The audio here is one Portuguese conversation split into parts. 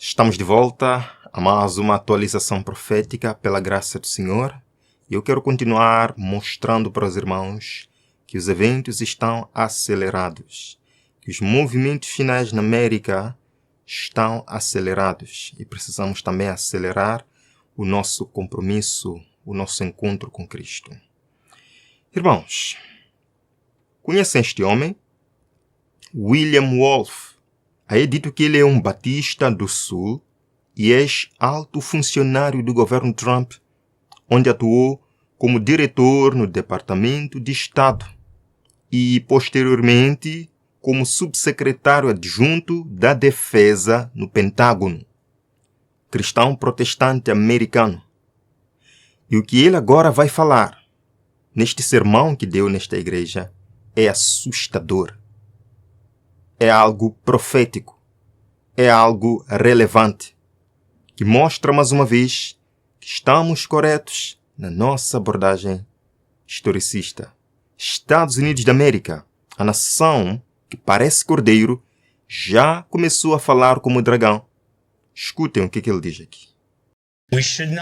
Estamos de volta a mais uma atualização profética pela graça do Senhor. E eu quero continuar mostrando para os irmãos que os eventos estão acelerados, que os movimentos finais na América estão acelerados e precisamos também acelerar o nosso compromisso, o nosso encontro com Cristo. Irmãos, conhecem este homem? William Wolf. É dito que ele é um batista do Sul e ex-alto funcionário do governo Trump, onde atuou como diretor no Departamento de Estado e, posteriormente, como subsecretário adjunto da Defesa no Pentágono. Cristão protestante americano. E o que ele agora vai falar neste sermão que deu nesta igreja é assustador. É algo profético, é algo relevante, que mostra mais uma vez que estamos corretos na nossa abordagem historicista. Estados Unidos da América, a nação que parece cordeiro, já começou a falar como dragão. Escutem o que ele diz aqui.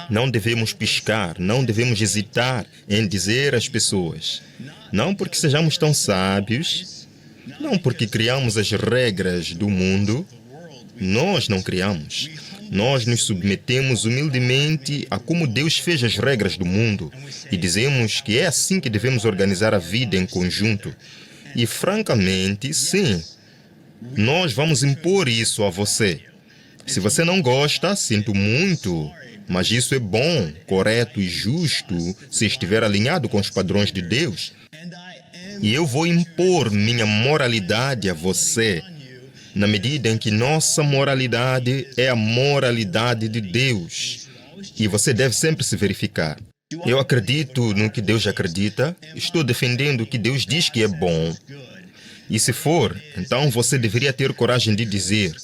Não devemos piscar, não devemos hesitar em dizer às pessoas, não porque sejamos tão sábios, não porque criamos as regras do mundo, nós não criamos. Nós nos submetemos humildemente a como Deus fez as regras do mundo e dizemos que é assim que devemos organizar a vida em conjunto. E francamente, sim, nós vamos impor isso a você. Se você não gosta, sinto muito, mas isso é bom, correto e justo se estiver alinhado com os padrões de Deus. E eu vou impor minha moralidade a você, na medida em que nossa moralidade é a moralidade de Deus. E você deve sempre se verificar. Eu acredito no que Deus acredita, estou defendendo o que Deus diz que é bom. E se for, então você deveria ter coragem de dizer: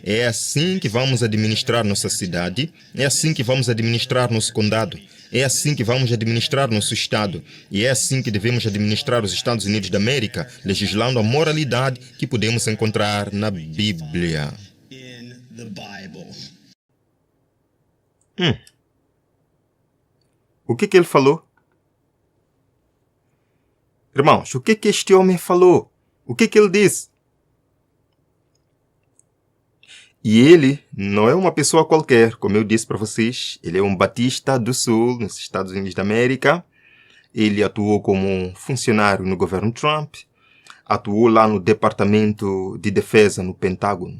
é assim que vamos administrar nossa cidade, é assim que vamos administrar nosso condado, é assim que vamos administrar nosso estado, e é assim que devemos administrar os Estados Unidos da América, legislando a moralidade que podemos encontrar na Bíblia. O que ele falou? Irmãos, o que este homem falou? O que ele disse? E ele não é uma pessoa qualquer, como eu disse para vocês. Ele é um batista do Sul, nos Estados Unidos da América. Ele atuou como funcionário no governo Trump. Atuou lá no Departamento de Defesa, no Pentágono.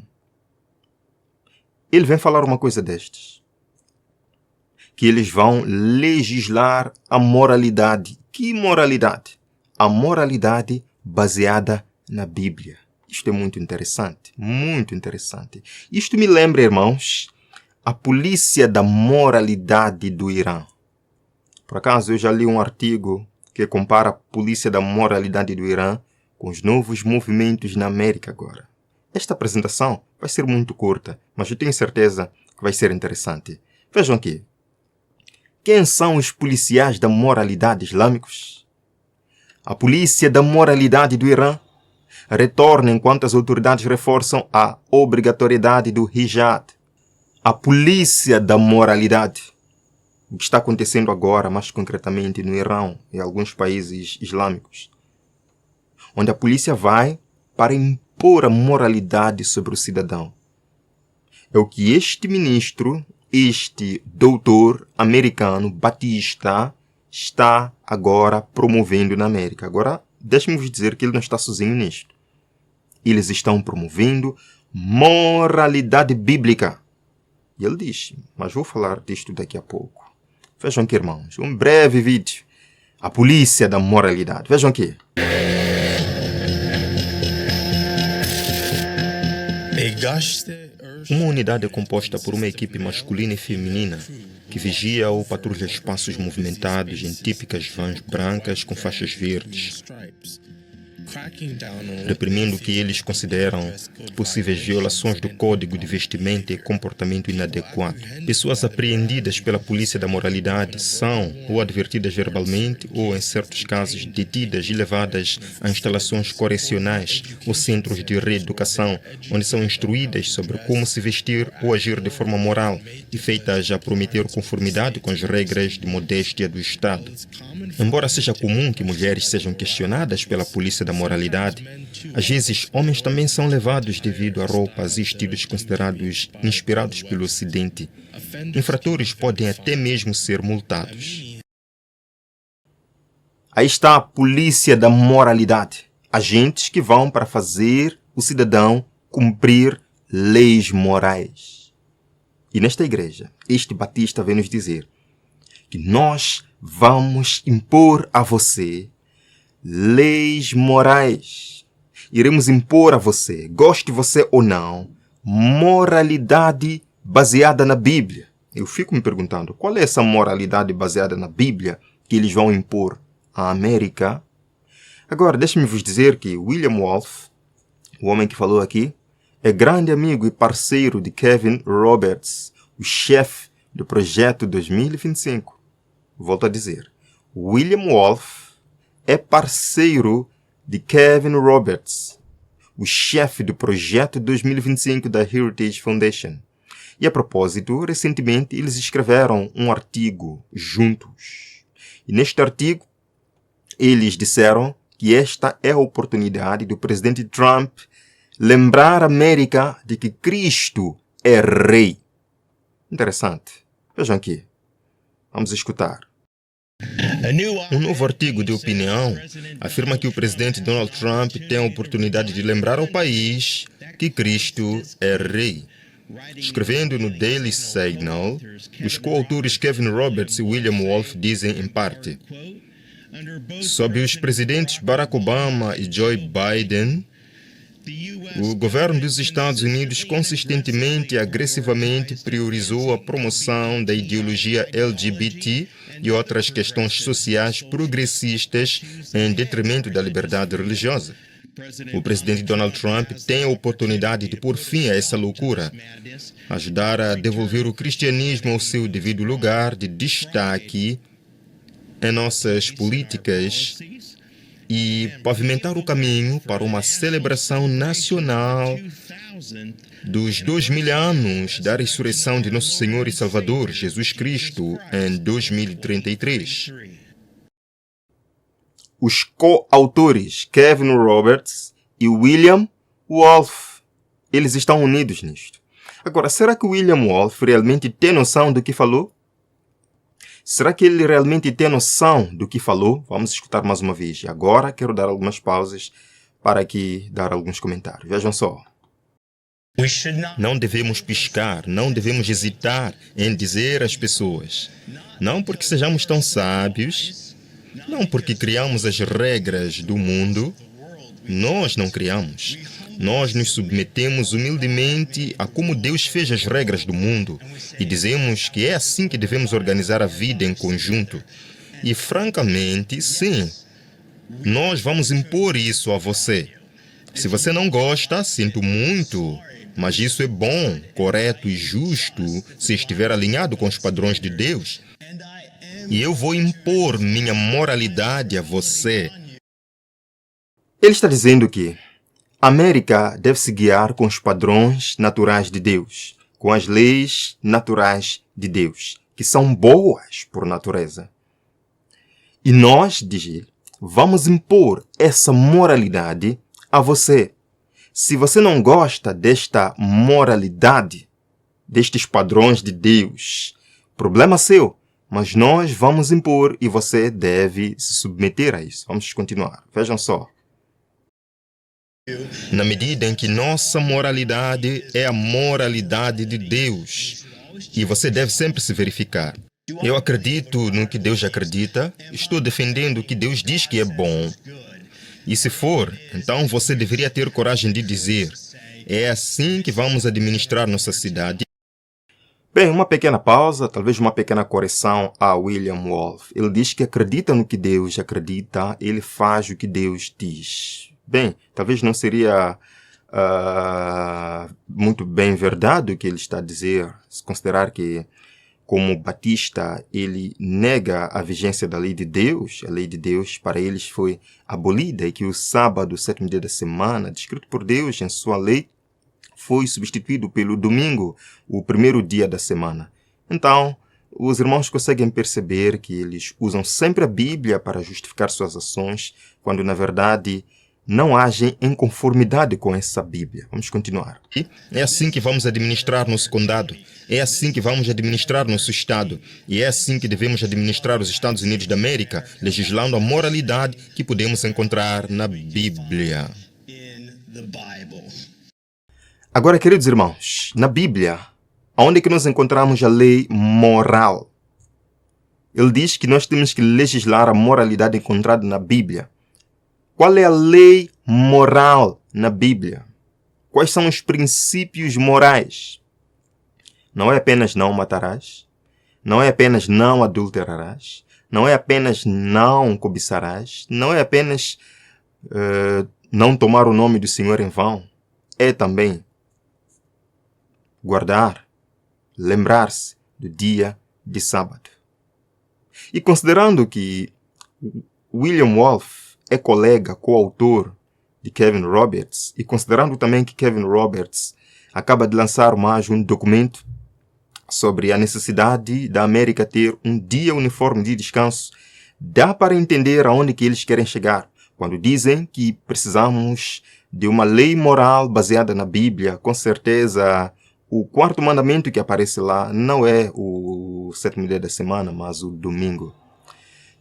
Ele vem falar uma coisa destes. Que eles vão legislar a moralidade. Que moralidade? A moralidade baseada na Bíblia. Isto é muito interessante, muito interessante. Isto me lembra, irmãos, a polícia da moralidade do Irã. Por acaso, eu já li um artigo que compara a polícia da moralidade do Irã com os novos movimentos na América agora. Esta apresentação vai ser muito curta, mas eu tenho certeza que vai ser interessante. Vejam aqui. Quem são os policiais da moralidade islâmicos? A polícia da moralidade do Irã retorna enquanto as autoridades reforçam a obrigatoriedade do hijab. A polícia da moralidade. O que está acontecendo agora, mais concretamente no Irã e alguns países islâmicos, onde a polícia vai para impor a moralidade sobre o cidadão. É o que este ministro, este doutor americano, batista, está agora promovendo na América. Agora, deixe-me dizer que ele não está sozinho nisto. Eles estão promovendo moralidade bíblica. E ele diz, mas vou falar disto daqui a pouco. Vejam aqui, irmãos, um breve vídeo. A polícia da moralidade. Vejam aqui. Uma unidade é composta por uma equipe masculina e feminina que vigia ou patrulha espaços movimentados em típicas vans brancas com faixas verdes. reprimindo o que eles consideram possíveis violações do Código de Vestimenta e comportamento inadequado. Pessoas apreendidas pela polícia da moralidade são ou advertidas verbalmente ou, em certos casos, detidas e levadas a instalações correcionais ou centros de reeducação, onde são instruídas sobre como se vestir ou agir de forma moral e feitas a prometer conformidade com as regras de modéstia do Estado. Embora seja comum que mulheres sejam questionadas pela polícia da moralidade, às vezes homens também são levados devido a roupas e estilos considerados inspirados pelo Ocidente. Infratores podem até mesmo ser multados. Aí está a polícia da moralidade. Agentes que vão para fazer o cidadão cumprir leis morais. E nesta igreja, este Batista vem nos dizer que nós vamos impor a você leis morais. Iremos impor a você, goste você ou não, moralidade baseada na Bíblia. Eu fico me perguntando, qual é essa moralidade baseada na Bíblia que eles vão impor à América? Agora, deixe-me vos dizer que William Wolf, o homem que falou aqui, é grande amigo e parceiro de Kevin Roberts, o chefe do Projeto 2025. Volto a dizer, William Wolf é parceiro de Kevin Roberts, o chefe do Projeto 2025 da Heritage Foundation. E a propósito, recentemente eles escreveram um artigo juntos. E neste artigo, eles disseram que esta é a oportunidade do presidente Trump lembrar a América de que Cristo é rei. Interessante. Vejam aqui. Vamos escutar. Um novo artigo de opinião afirma que o presidente Donald Trump tem a oportunidade de lembrar ao país que Cristo é rei. Escrevendo no Daily Signal, os coautores Kevin Roberts e William Wolf dizem em parte: sob os presidentes Barack Obama e Joe Biden, o governo dos Estados Unidos consistentemente e agressivamente priorizou a promoção da ideologia LGBT e outras questões sociais progressistas em detrimento da liberdade religiosa. O presidente Donald Trump tem a oportunidade de pôr fim a essa loucura, ajudar a devolver o cristianismo ao seu devido lugar de destaque em nossas políticas e pavimentar o caminho para uma celebração nacional dos 2000 anos da ressurreição de Nosso Senhor e Salvador Jesus Cristo em 2033. Os coautores Kevin Roberts e William Wolf, eles estão unidos nisto. Agora, será que William Wolf realmente tem noção do que falou? Será que ele realmente tem noção do que falou? Vamos escutar mais uma vez. E agora quero dar algumas pausas para aqui dar alguns comentários. Vejam só. Não devemos piscar, não devemos hesitar em dizer às pessoas, não porque sejamos tão sábios, não porque criamos as regras do mundo, nós não criamos. Nós nos submetemos humildemente a como Deus fez as regras do mundo e dizemos que é assim que devemos organizar a vida em conjunto. E, francamente, sim, nós vamos impor isso a você. Se você não gosta, sinto muito, mas isso é bom, correto e justo se estiver alinhado com os padrões de Deus. E eu vou impor minha moralidade a você. Ele está dizendo que a América deve se guiar com os padrões naturais de Deus, com as leis naturais de Deus, que são boas por natureza. E nós, diz ele, vamos impor essa moralidade a você. Se você não gosta desta moralidade, destes padrões de Deus, problema seu, mas nós vamos impor e você deve se submeter a isso. Vamos continuar. Vejam só. Na medida em que nossa moralidade é a moralidade de Deus. E você deve sempre se verificar. Eu acredito no que Deus acredita, estou defendendo o que Deus diz que é bom. E se for, então você deveria ter coragem de dizer, é assim que vamos administrar nossa cidade. Bem, uma pequena pausa, talvez uma pequena correção a William Wolf. Ele diz que acredita no que Deus acredita, ele faz o que Deus diz. Bem, talvez não seria muito bem verdade o que ele está a dizer, se considerar que, como Batista, ele nega a vigência da lei de Deus. A lei de Deus para eles foi abolida e que o sábado, o sétimo dia da semana, descrito por Deus em sua lei, foi substituído pelo domingo, o primeiro dia da semana. Então, os irmãos conseguem perceber que eles usam sempre a Bíblia para justificar suas ações, quando na verdade não agem em conformidade com essa Bíblia. Vamos continuar. É assim que vamos administrar nosso condado. É assim que vamos administrar nosso Estado. E é assim que devemos administrar os Estados Unidos da América, legislando a moralidade que podemos encontrar na Bíblia. Agora, queridos irmãos, na Bíblia, onde é que nós encontramos a lei moral? Ele diz que nós temos que legislar a moralidade encontrada na Bíblia. Qual é a lei moral na Bíblia? Quais são os princípios morais? Não é apenas não matarás, não é apenas não adulterarás, não é apenas não cobiçarás, não é apenas não tomar o nome do Senhor em vão. É também guardar, lembrar-se do dia de sábado. E considerando que William Wolf é colega, coautor de Kevin Roberts, e considerando também que Kevin Roberts acaba de lançar mais um documento sobre a necessidade da América ter um dia uniforme de descanso, dá para entender aonde que eles querem chegar, quando dizem que precisamos de uma lei moral baseada na Bíblia. Com certeza, o quarto mandamento que aparece lá não é o sétimo dia da semana, mas o domingo.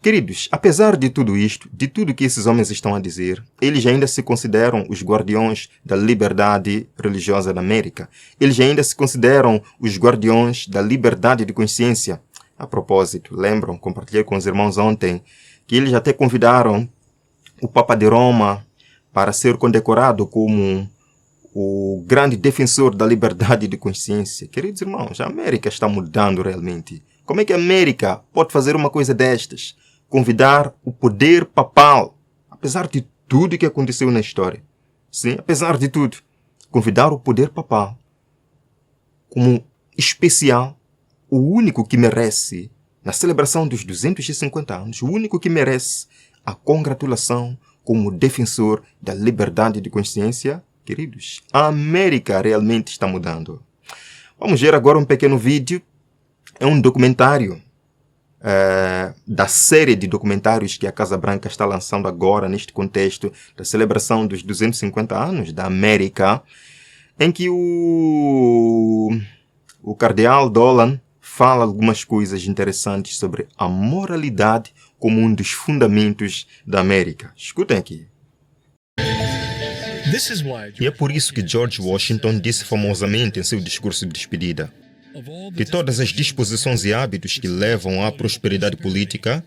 Queridos, apesar de tudo isto, de tudo que esses homens estão a dizer, eles ainda se consideram os guardiões da liberdade religiosa da América. Eles ainda se consideram os guardiões da liberdade de consciência. A propósito, lembram, compartilhei com os irmãos ontem, que eles até convidaram o Papa de Roma para ser condecorado como o grande defensor da liberdade de consciência. Queridos irmãos, a América está mudando realmente. Como é que a América pode fazer uma coisa destas? Convidar o poder papal, apesar de tudo que aconteceu na história. Sim, apesar de tudo, convidar o poder papal como especial, o único que merece, na celebração dos 250 anos, o único que merece a congratulação como defensor da liberdade de consciência. Queridos, a América realmente está mudando. Vamos ver agora um pequeno vídeo. É um documentário da série de documentários que a Casa Branca está lançando agora, neste contexto da celebração dos 250 anos da América, em que o cardeal Dolan fala algumas coisas interessantes sobre a moralidade como um dos fundamentos da América. Escutem aqui. E é por isso que George Washington disse famosamente em seu discurso de despedida: de todas as disposições e hábitos que levam à prosperidade política,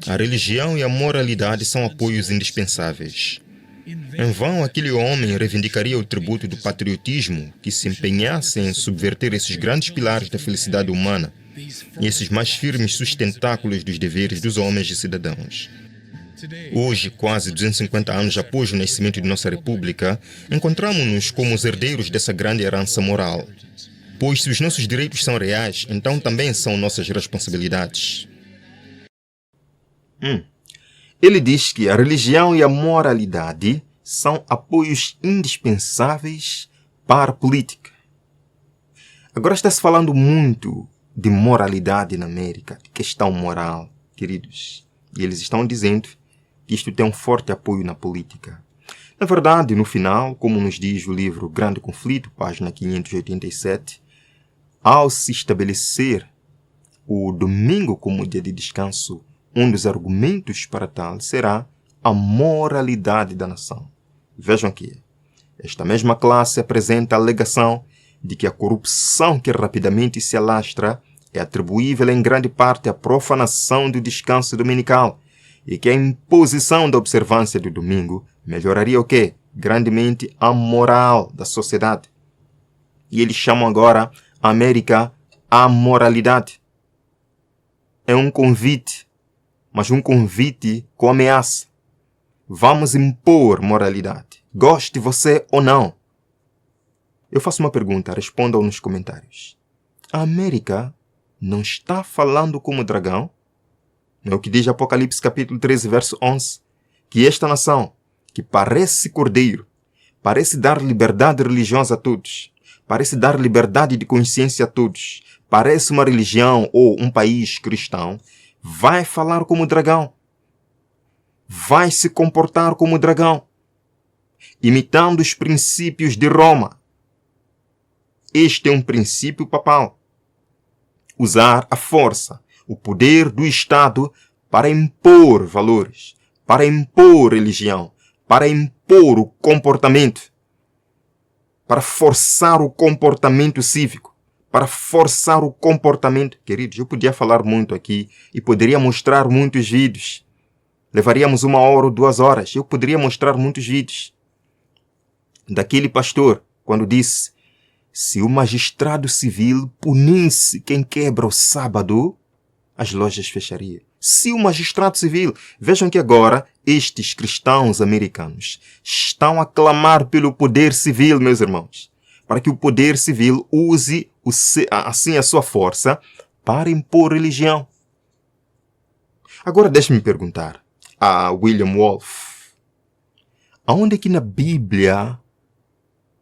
a religião e a moralidade são apoios indispensáveis. Em vão, aquele homem reivindicaria o tributo do patriotismo que se empenhasse em subverter esses grandes pilares da felicidade humana e esses mais firmes sustentáculos dos deveres dos homens e cidadãos. Hoje, quase 250 anos após o nascimento de nossa República, encontramos-nos como os herdeiros dessa grande herança moral. Pois se os nossos direitos são reais, então também são nossas responsabilidades. Ele diz que a religião e a moralidade são apoios indispensáveis para a política. Agora está-se falando muito de moralidade na América, de questão moral, queridos. E eles estão dizendo que isto tem um forte apoio na política. Na verdade, no final, como nos diz o livro Grande Conflito, página 587, ao se estabelecer o domingo como dia de descanso, um dos argumentos para tal será a moralidade da nação. Vejam que esta mesma classe apresenta a alegação de que a corrupção que rapidamente se alastra é atribuível em grande parte à profanação do descanso dominical e que a imposição da observância do domingo melhoraria o quê? Grandemente a moral da sociedade. E eles chamam agora a América à moralidade. É um convite, mas um convite com ameaça. Vamos impor moralidade. Goste você ou não. Eu faço uma pergunta, respondam nos comentários. A América não está falando como dragão? Não é o que diz Apocalipse capítulo 13, verso 11? Que esta nação, que parece cordeiro, parece dar liberdade religiosa a todos, parece dar liberdade de consciência a todos, parece uma religião ou um país cristão, vai falar como dragão. Vai se comportar como dragão, imitando os princípios de Roma. Este é um princípio papal. Usar a força, o poder do Estado para impor valores, para impor religião, para impor o comportamento, para forçar o comportamento cívico, para forçar o comportamento. Queridos, eu podia falar muito aqui e poderia mostrar muitos vídeos. Levaríamos 1 hora ou 2 horas. Eu poderia mostrar muitos vídeos daquele pastor quando disse: se o magistrado civil punisse quem quebra o sábado, as lojas fechariam. Se o magistrado civil... Vejam que agora estes cristãos americanos estão a clamar pelo poder civil, meus irmãos, para que o poder civil use assim a sua força para impor religião. Agora deixe-me perguntar a William Wolf: aonde é que na Bíblia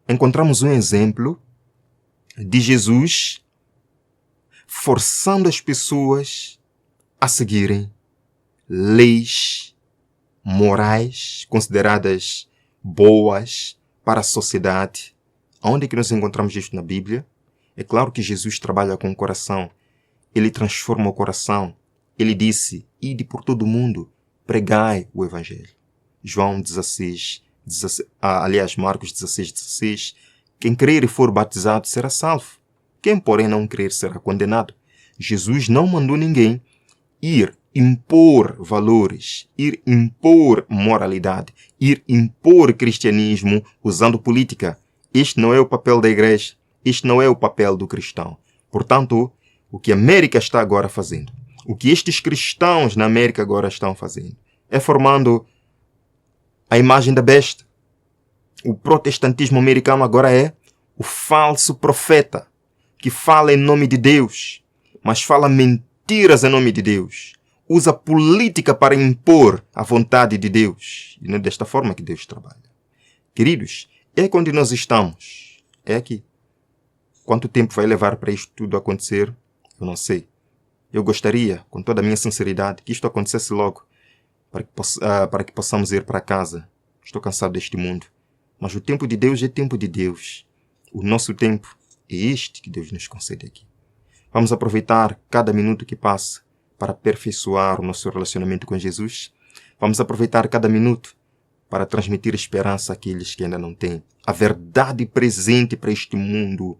encontramos um exemplo de Jesus forçando as pessoas a seguirem leis morais consideradas boas para a sociedade? Aonde é que nós encontramos isto na Bíblia? É claro que Jesus trabalha com o coração. Ele transforma o coração. Ele disse: ide por todo o mundo, pregai o Evangelho. João 16, Marcos 16, 16. Quem crer e for batizado será salvo. Quem, porém, não crer será condenado. Jesus não mandou ninguém ir impor valores, ir impor moralidade, ir impor cristianismo usando política. Este não é o papel da igreja. Este não é o papel do cristão. Portanto, o que a América está agora fazendo, o que estes cristãos na América agora estão fazendo, é formando a imagem da besta. O protestantismo americano agora é o falso profeta que fala em nome de Deus, mas fala mentiras em nome de Deus. Usa política para impor a vontade de Deus. E não é desta forma que Deus trabalha. Queridos, é aqui onde nós estamos. É aqui. Quanto tempo vai levar para isto tudo acontecer? Eu não sei. Eu gostaria, com toda a minha sinceridade, que isto acontecesse logo, para que possamos ir para casa. Estou cansado deste mundo. Mas o tempo de Deus é tempo de Deus. O nosso tempo é este que Deus nos concede aqui. Vamos aproveitar cada minuto que passa para aperfeiçoar o nosso relacionamento com Jesus. Vamos aproveitar cada minuto para transmitir esperança àqueles que ainda não têm. A verdade presente para este mundo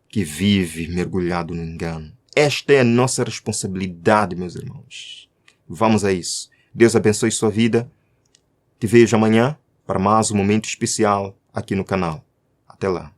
que vive mergulhado no engano. Esta é a nossa responsabilidade, meus irmãos. Vamos a isso. Deus abençoe sua vida. Te vejo amanhã para mais um momento especial aqui no canal. Até lá.